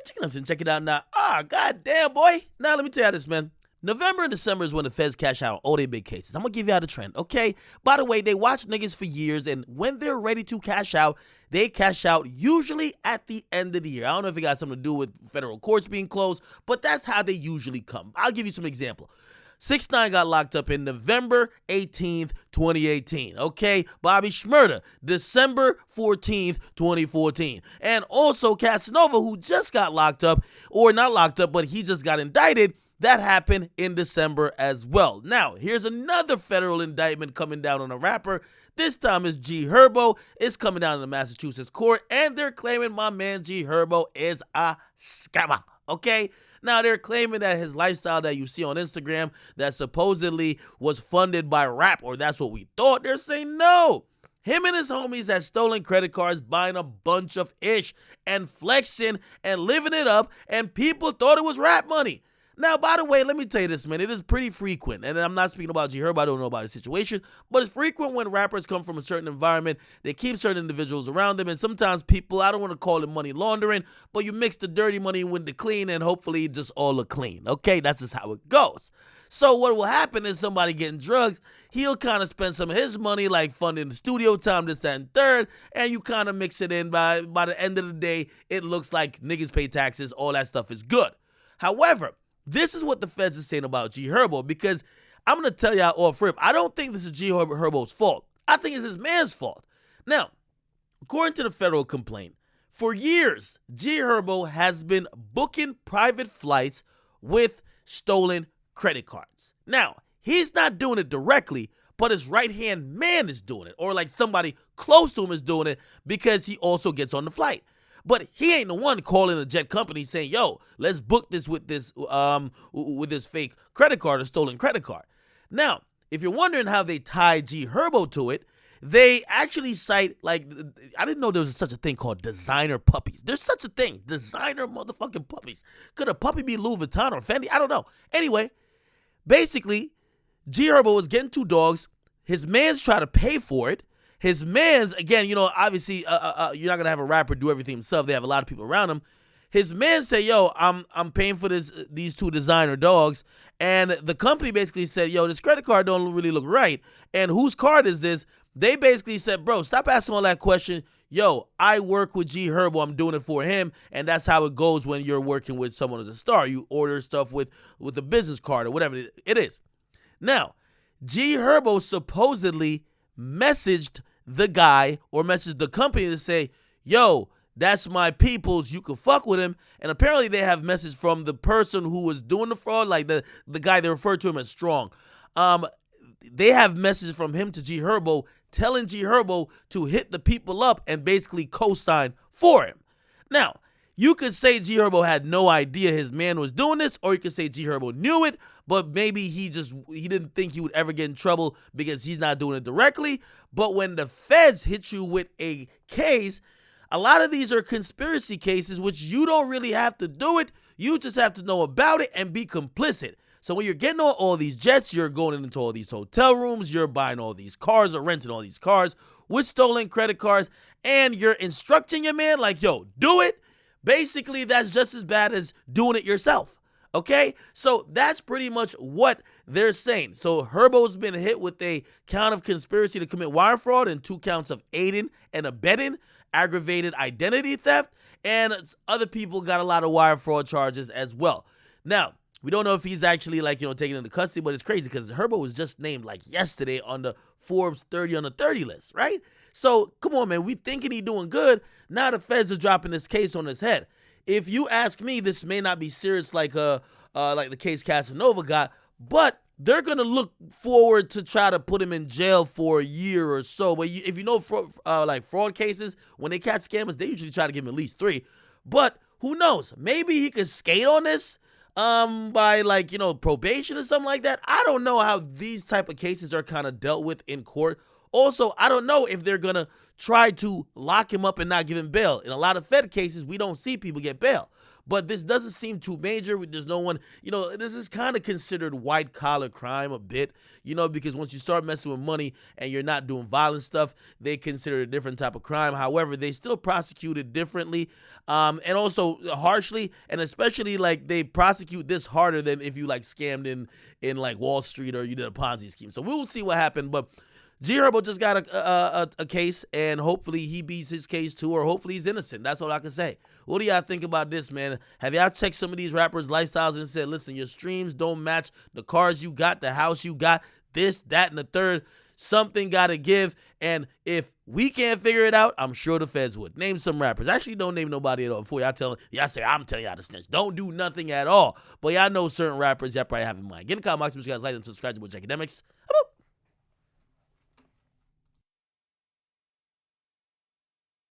chicken nuts and check it out now. Goddamn, boy. Now, let me tell you this, man. November and December is when the feds cash out on all their big cases. I'm going to give you out a trend, okay? By the way, they watch niggas for years, and when they're ready to cash out, they cash out usually at the end of the year. I don't know if it got something to do with federal courts being closed, but that's how they usually come. I'll give you some example. 6ix9ine got locked up in November 18th, 2018, okay? Bobby Shmurda, December 14th, 2014. And also Casanova, who just got locked up, or not locked up, but he just got indicted. That happened in December as well. Now, here's another federal indictment coming down on a rapper. This time it's G Herbo. It's coming down in the Massachusetts court, and they're claiming my man G Herbo is a scammer, okay? Now, they're claiming that his lifestyle that you see on Instagram that supposedly was funded by rap, or that's what we thought. They're saying no. Him and his homies had stolen credit cards, buying a bunch of ish and flexing and living it up, and people thought it was rap money. Now, by the way, let me tell you this, man. It is pretty frequent, and I'm not speaking about G Herbo. I don't know about his situation, but it's frequent when rappers come from a certain environment. They keep certain individuals around them, and sometimes people, I don't want to call it money laundering, but you mix the dirty money with the clean, and hopefully it just all look clean, okay? That's just how it goes. So what will happen is somebody getting drugs, he'll kind of spend some of his money like funding the studio time, this, that, and third, and you kind of mix it in. By the end of the day, it looks like niggas pay taxes, all that stuff is good. However, this is what the feds are saying about G Herbo, because I'm going to tell y'all off rip, I don't think this is G Herbo's fault. I think it's his man's fault. Now, according to the federal complaint, for years, G Herbo has been booking private flights with stolen credit cards. Now, he's not doing it directly, but his right-hand man is doing it, or like somebody close to him is doing it, because he also gets on the flight. But he ain't the one calling a jet company saying, yo, let's book this with this fake credit card or stolen credit card. Now, if you're wondering how they tie G Herbo to it, they actually cite, like, I didn't know there was such a thing called designer puppies. There's such a thing, designer motherfucking puppies. Could a puppy be Louis Vuitton or Fendi? I don't know. Anyway, basically, G Herbo was getting 2 dogs. His man's trying to pay for it. His man's, again, obviously, you're not going to have a rapper do everything himself. They have a lot of people around him. His man said, yo, I'm paying for these 2 designer dogs. And the company basically said, yo, this credit card don't really look right. And whose card is this? They basically said, bro, stop asking all that question. Yo, I work with G Herbo. I'm doing it for him. And that's how it goes when you're working with someone as a star. You order stuff with a business card or whatever it is. Now, G Herbo supposedly messaged the guy or messaged the company to say, yo, that's my peoples, you can fuck with him. And apparently they have message from the person who was doing the fraud, like the guy they referred to him as Strong. They have messages from him to G Herbo telling G Herbo to hit the people up and basically co-sign for him. Now, you could say G Herbo had no idea his man was doing this, or you could say G Herbo knew it, but maybe he didn't think he would ever get in trouble because he's not doing it directly. But when the feds hit you with a case, a lot of these are conspiracy cases, which you don't really have to do it. You just have to know about it and be complicit. So when you're getting all these jets, you're going into all these hotel rooms, you're buying all these cars or renting all these cars with stolen credit cards, and you're instructing your man like, yo, do it. Basically, that's just as bad as doing it yourself, okay? So that's pretty much what they're saying. So Herbo's been hit with a count of conspiracy to commit wire fraud and 2 counts of aiding and abetting, aggravated identity theft, and other people got a lot of wire fraud charges as well. Now, we don't know if he's actually taken into custody, but it's crazy because Herbo was just named like yesterday on the Forbes 30 under 30 list, right? So come on, man, we thinking he doing good. Now the feds are dropping this case on his head. If you ask me, this may not be serious like the case Casanova got, but they're gonna look forward to try to put him in jail for a year or so. But if you know fraud cases, when they catch scammers, they usually try to give him at least 3. But who knows? Maybe he could skate on this by probation or something like that. I don't know how these type of cases are kind of dealt with in court. Also, I don't know if they're going to try to lock him up and not give him bail. In a lot of Fed cases, we don't see people get bail. But this doesn't seem too major. There's no one, this is kind of considered white collar crime a bit, because once you start messing with money and you're not doing violent stuff, they consider it a different type of crime. However, they still prosecute it differently and also harshly. And especially like they prosecute this harder than if you like scammed in like Wall Street or you did a Ponzi scheme. So we will see what happened. But Herbo just got a case, and hopefully he beats his case too, or hopefully he's innocent. That's all I can say. What do y'all think about this, man? Have y'all checked some of these rappers' lifestyles and said, listen, your streams don't match the cars you got, the house you got, this, that, and the third. Something got to give, and if we can't figure it out, I'm sure the feds would. Name some rappers. Actually, don't name nobody at all. Before y'all say, I'm telling y'all to snitch. Don't do nothing at all. But y'all know certain rappers y'all probably have in mind. Get in the comment box, make sure you guys like and subscribe to Akademiks.